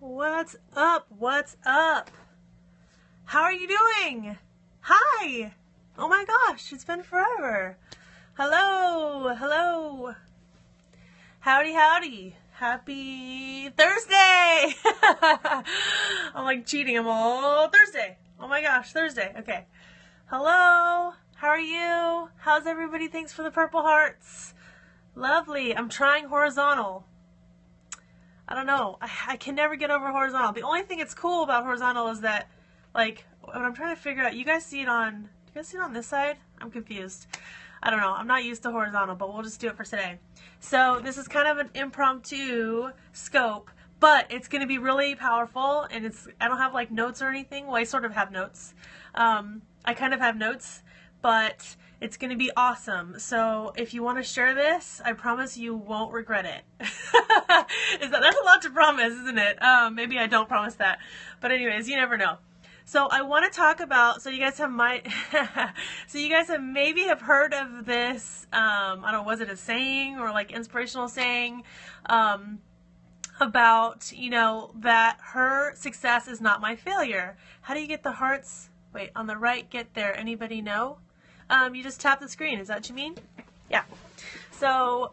What's up? What's up? How are you doing? Hi! Oh my gosh, it's been forever. Hello, hello. Howdy, howdy. Happy Thursday! I'm like cheating. I'm all Thursday. Oh my gosh, Thursday. Okay. Hello. How are you? How's everybody? Thanks for the purple hearts. Lovely. I'm trying horizontal. I don't know. I can never get over horizontal. The only thing that's cool about horizontal is that, like, when I'm trying to figure out, do you guys see it on this side? I'm confused. I don't know. I'm not used to horizontal, but we'll just do it for today. So this is kind of an impromptu scope, but it's going to be really powerful, and I don't have, like, notes or anything. Well, I sort of have notes. I kind of have notes, but it's going to be awesome. So if you want to share this, I promise you won't regret it. That's a lot to promise, isn't it? Maybe I don't promise that. But anyways, you never know. So I want to talk about, so you guys have maybe have heard of this, I don't know, was it a saying or like inspirational saying, about, that her success is not my failure. How do you get the hearts? Wait, on the right, get there. Anybody know? You just tap the screen. Is that what you mean? Yeah. So,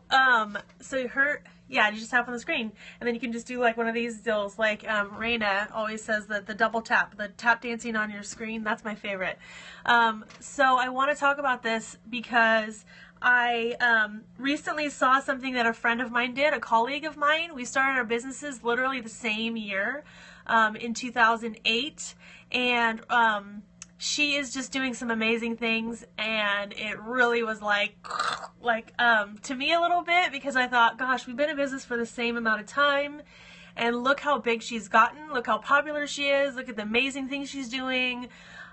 you just tap on the screen, and then you can just do like one of these deals, like Raina always says that the double tap, the tap dancing on your screen. That's my favorite. So I want to talk about this because I recently saw something that a friend of mine did, a colleague of mine. We started our businesses literally the same year, in 2008, and she is just doing some amazing things, and it really was like to me a little bit, because I thought, gosh, we've been in business for the same amount of time, and look how big she's gotten, look how popular she is, look at the amazing things she's doing.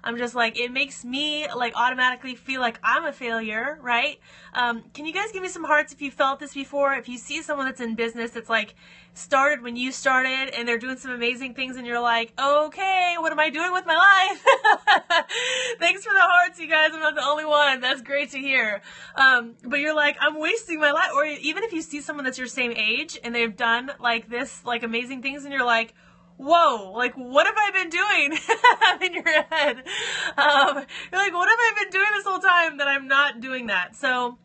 I'm just like, it makes me like automatically feel like I'm a failure, right? Can you guys give me some hearts if you felt this before? If you see someone that's in business that's like started when you started and they're doing some amazing things and you're like, okay, what am I doing with my life? Thanks for the hearts, you guys. I'm not the only one. That's great to hear. But you're like, I'm wasting my life. Or even if you see someone that's your same age and they've done like this, like amazing things, and you're like, whoa, like, what have I been doing? In your head. You're like, what have I been doing this whole time that I'm not doing that? So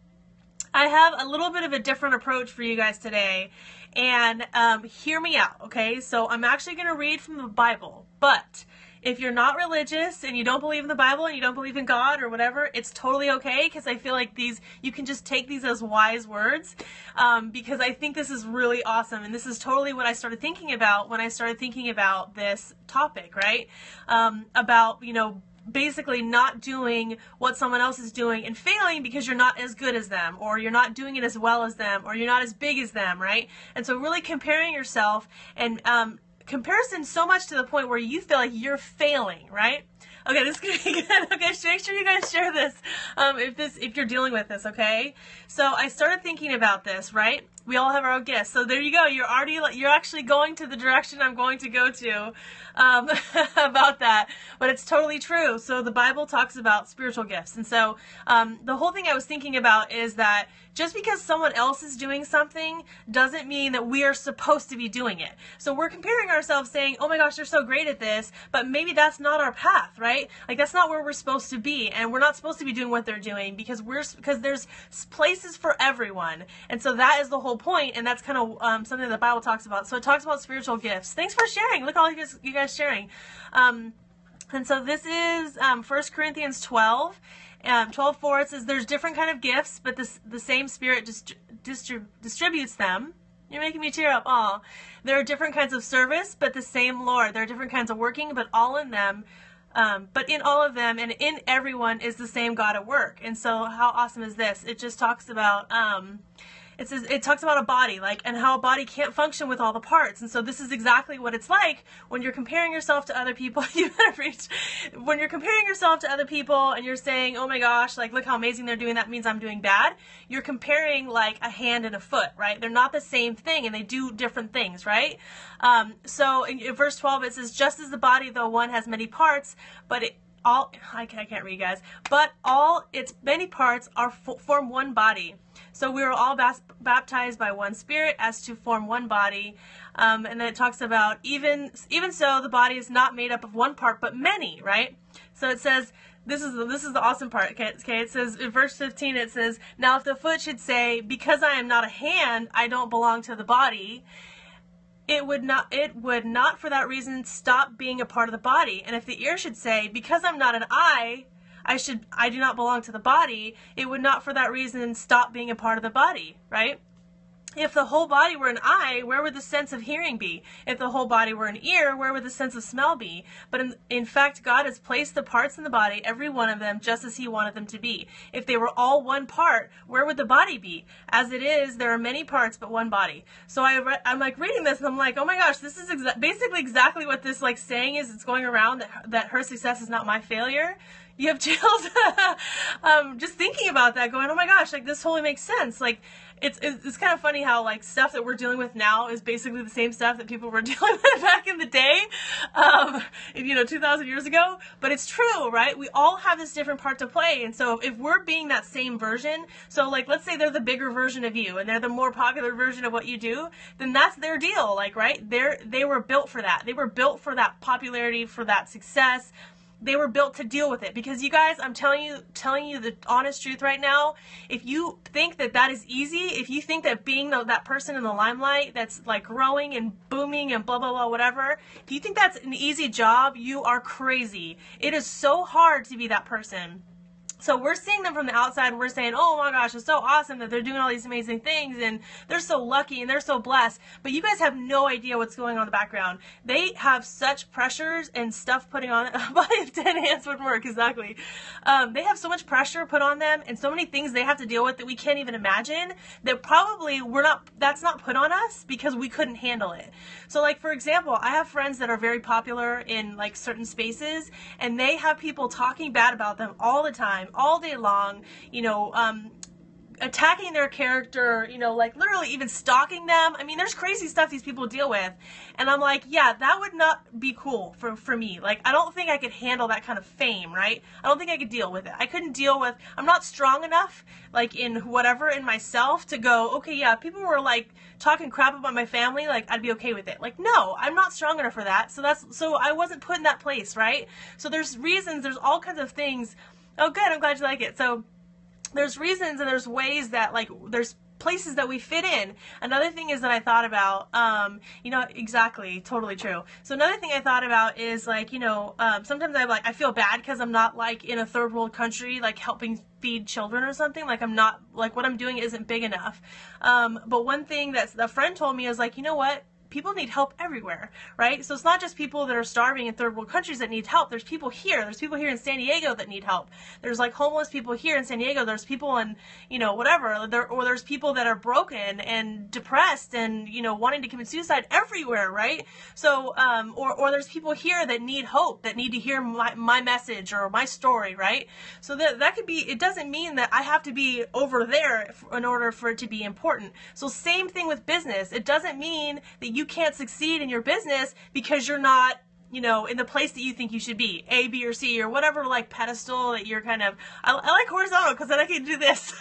I have a little bit of a different approach for you guys today, and hear me out, okay? So I'm actually going to read from the Bible, but if you're not religious and you don't believe in the Bible and you don't believe in God or whatever, it's totally okay, because I feel like you can just take these as wise words, because I think this is really awesome, and this is totally what I started thinking about when I started thinking about this topic, right? About, basically not doing what someone else is doing and failing because you're not as good as them, or you're not doing it as well as them, or you're not as big as them, right? And so really comparing yourself, and comparison so much to the point where you feel like you're failing, right? Okay, this is gonna be good. Okay, so make sure you guys share this, if you're dealing with this, okay? So I started thinking about this, right? We all have our own gifts. So there you go. You're actually going to the direction I'm going to go to, about that. But it's totally true. So the Bible talks about spiritual gifts. And so the whole thing I was thinking about is that just because someone else is doing something doesn't mean that we are supposed to be doing it. So we're comparing ourselves saying, oh my gosh, they're so great at this, but maybe that's not our path, right? Like, that's not where we're supposed to be, and we're not supposed to be doing what they're doing, because there's places for everyone. And so that is the whole point, and that's kind of something the Bible talks about. So it talks about spiritual gifts. Thanks for sharing. Look at all you guys sharing. And so this is 1 Corinthians 12. 12:4, it says, there's different kind of gifts, but the same Spirit distributes them. You're making me tear up. Aw. There are different kinds of service, but the same Lord. There are different kinds of working, but all in them. But in all of them and in everyone is the same God at work. And so how awesome is this? It just talks about it talks about a body, and how a body can't function with all the parts. And so this is exactly what it's like when you're comparing yourself to other people. You better reach. When you're comparing yourself to other people and you're saying, oh my gosh, look how amazing they're doing, that means I'm doing bad. You're comparing like a hand and a foot, right? They're not the same thing, and they do different things, right? So in verse 12, it says, just as the body, though one has many parts, but all, I can't read, guys, but all its many parts are form one body. So we were all baptized by one Spirit as to form one body. And then it talks about even so the body is not made up of one part but many, right? So it says, this is the awesome part, okay? It says in verse 15, it says, now if the foot should say, because I am not a hand, I don't belong to the body, it would not for that reason stop being a part of the body. And if the ear should say, because I'm not an eye, I do not belong to the body, it would not for that reason stop being a part of the body, right? If the whole body were an eye, where would the sense of hearing be? If the whole body were an ear, where would the sense of smell be? But in fact, God has placed the parts in the body, every one of them, just as he wanted them to be. If they were all one part, where would the body be? As it is, there are many parts, but one body. So I'm like reading this, and I'm like, oh my gosh, this is basically exactly what this like saying is. It's going around that her success is not my failure. You have chills just thinking about that, going, oh my gosh, like this totally makes sense. Like it's kind of funny how like stuff that we're dealing with now is basically the same stuff that people were dealing with back in the day, 2,000 years ago. But it's true, right? We all have this different part to play, and so if we're being that same version, so like let's say they're the bigger version of you and they're the more popular version of what you do, then that's their deal, like, right? They were built for that. They were built for that popularity, for that success. They were built to deal with it, because you guys, I'm telling you the honest truth right now. If you think that is easy, if you think that being that person in the limelight that's like growing and booming and blah blah blah whatever, if you think that's an easy job, you are crazy. It is so hard to be that person. So we're seeing them from the outside and we're saying, oh my gosh, it's so awesome that they're doing all these amazing things and they're so lucky and they're so blessed. But you guys have no idea what's going on in the background. They have such pressures and stuff putting on it. Body of 10 hands would work, exactly. They have so much pressure put on them and so many things they have to deal with that we can't even imagine, that probably that's not put on us because we couldn't handle it. So like, for example, I have friends that are very popular in like certain spaces, and they have people talking bad about them all the time, all day long, attacking their character, like literally even stalking them. I mean, there's crazy stuff these people deal with. And I'm like, yeah, that would not be cool for me. Like, I don't think I could handle that kind of fame, right? I don't think I could deal with it. I'm not strong enough, like in myself to go, okay, yeah, if people were like talking crap about my family, like I'd be okay with it. Like, no, I'm not strong enough for that. So I wasn't put in that place, right? So there's reasons, there's all kinds of things. Oh, good. I'm glad you like it. So there's reasons and there's ways that, like, there's places that we fit in. Another thing is that I thought about, exactly, totally true. So another thing I thought about is, like, sometimes I feel bad because I'm not, like, in a third world country, like, helping feed children or something. Like, I'm not, like, what I'm doing isn't big enough. But one thing that a friend told me is, like, you know what? People need help everywhere, right? So it's not just people that are starving in third world countries that need help. There's people here. There's people here in San Diego that need help. There's like homeless people here in San Diego. There's people in, whatever. Or there's people that are broken and depressed and, wanting to commit suicide everywhere, right? So, or there's people here that need hope, that need to hear my message or my story, right? So that could be, it doesn't mean that I have to be over there in order for it to be important. So same thing with business. It doesn't mean that you can't succeed in your business because you're not, in the place that you think you should be, A, B, or C, or whatever, like, pedestal that you're kind of, I like horizontal because then I can do this.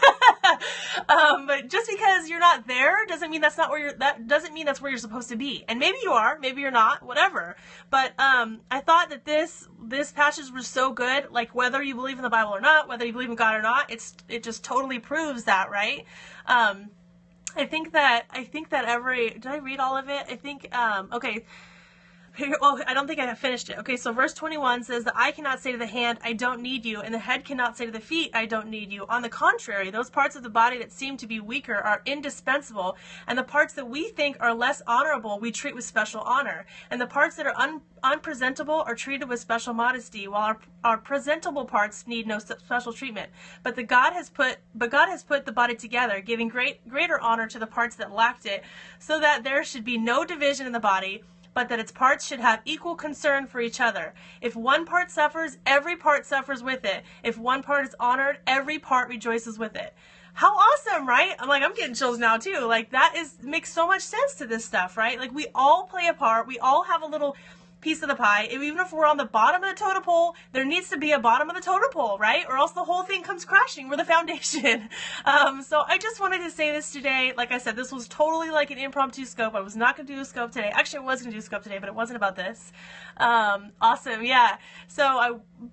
But just because you're not there doesn't mean that's where you're supposed to be. And maybe you are, maybe you're not, whatever. But I thought that this passage was so good, like, whether you believe in the Bible or not, whether you believe in God or not, it just totally proves that, right? I think that did I read all of it? I think, okay. Well, I don't think I have finished it. Okay, so verse 21 says, the eye cannot say to the hand, I don't need you, and the head cannot say to the feet, I don't need you. On the contrary, those parts of the body that seem to be weaker are indispensable, and the parts that we think are less honorable we treat with special honor, and the parts that are unpresentable are treated with special modesty, while our presentable parts need no special treatment. But God has put the body together, giving greater honor to the parts that lacked it, so that there should be no division in the body, but that its parts should have equal concern for each other. If one part suffers, every part suffers with it. If one part is honored, every part rejoices with it. How awesome, right? I'm getting chills now too. Like, makes so much sense to this stuff, right? Like, we all play a part. We all have a little piece of the pie. Even if we're on the bottom of the totem pole, there needs to be a bottom of the totem pole, right? Or else the whole thing comes crashing. We're the foundation. So I just wanted to say this today. Like I said, this was totally like an impromptu scope. I was not going to do a scope today. Actually, I was going to do a scope today, but it wasn't about this. Awesome. Yeah.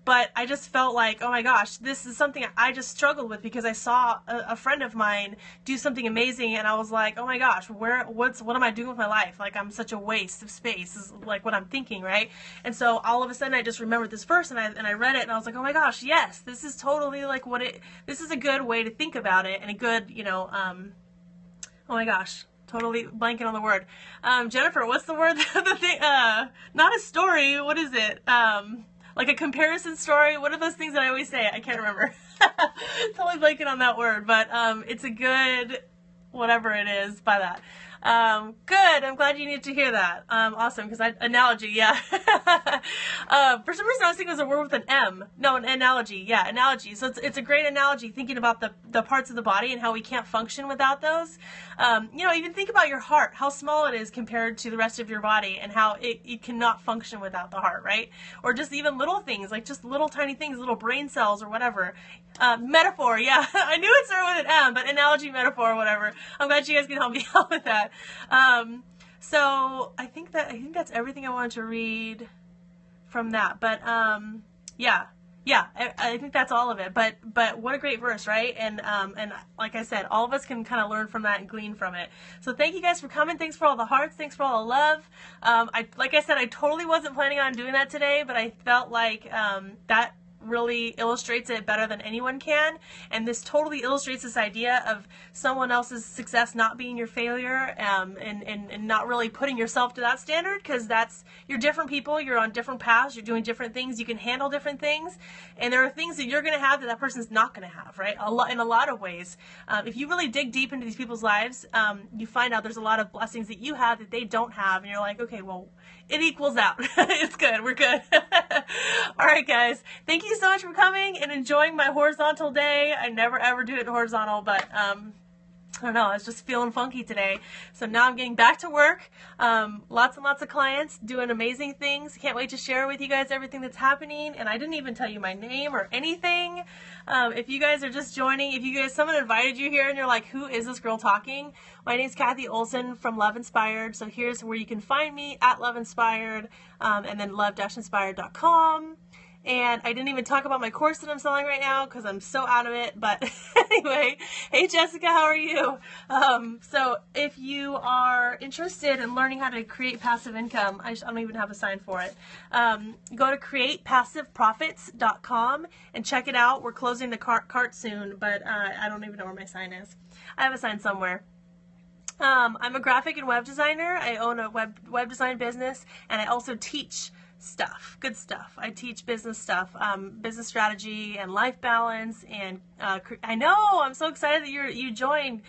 But I just felt like, oh my gosh, this is something I just struggled with because I saw a friend of mine do something amazing, and I was like, oh my gosh, what am I doing with my life? Like, I'm such a waste of space is like what I'm thinking, right? And so all of a sudden I just remembered this verse, and I read it, and I was like, oh my gosh, yes, this is totally like this is a good way to think about it, and a good, oh my gosh, totally blanking on the word. Jennifer, what's the word? The thing, not a story, what is it? Like a comparison story. What are those things that I always say? I can't remember. Totally blanking on that word, but it's a good whatever it is by that. Good. I'm glad you needed to hear that. Awesome. Because analogy, yeah. For some reason I was thinking it was a word with an M. No, an analogy. Yeah, analogy. So it's a great analogy thinking about the parts of the body and how we can't function without those. Even think about your heart, how small it is compared to the rest of your body, and how it cannot function without the heart, right? Or just even little things, like just little tiny things, little brain cells or whatever. Metaphor, yeah. I knew it started with an M, but analogy, metaphor, whatever. I'm glad you guys can help me out with that. So I think that's everything I wanted to read from that. But yeah, I think that's all of it. But what a great verse, right? And like I said, all of us can kind of learn from that and glean from it. So thank you guys for coming. Thanks for all the hearts. Thanks for all the love. Like I said, I totally wasn't planning on doing that today, but I felt like that really illustrates it better than anyone can, and this totally illustrates this idea of someone else's success not being your failure, and not really putting yourself to that standard, because you're different people, you're on different paths, you're doing different things, you can handle different things, and there are things that you're going to have that person's not going to have, right? In a lot of ways. If you really dig deep into these people's lives, you find out there's a lot of blessings that you have that they don't have, and you're like, okay, well, it equals out. It's good. We're good. All right, guys. Thank you so much for coming and enjoying my horizontal day. I never ever do it horizontal, but I don't know, I was just feeling funky today. So now I'm getting back to work. Lots and lots of clients doing amazing things. Can't wait to share with you guys everything that's happening. And I didn't even tell you my name or anything. If you guys are just joining, someone invited you here and you're like, who is this girl talking? My name's Kathy Olson from Love Inspired. So here's where you can find me, at Love Inspired, and then love-inspired.com. And I didn't even talk about my course that I'm selling right now because I'm so out of it. But anyway, hey Jessica, how are you? So if you are interested in learning how to create passive income, I don't even have a sign for it. Go to createpassiveprofits.com and check it out. We're closing the cart soon, but I don't even know where my sign is. I have a sign somewhere. I'm a graphic and web designer. I own a web design business, and I also teach stuff, good stuff. I teach business stuff, business strategy and life balance, and I know, I'm so excited that you joined,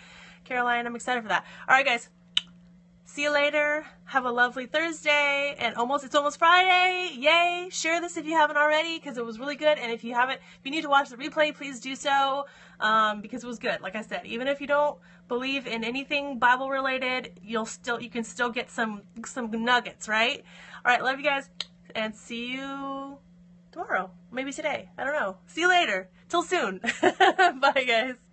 Caroline. I'm excited for that. All right, guys. See you later. Have a lovely Thursday, and it's almost Friday. Yay! Share this if you haven't already, because it was really good. And if you need to watch the replay, please do so, because it was good. Like I said, even if you don't believe in anything Bible related, you can still get some nuggets, right? All right, love you guys, and see you tomorrow. Maybe today. I don't know. See you later. Till soon. Bye, guys.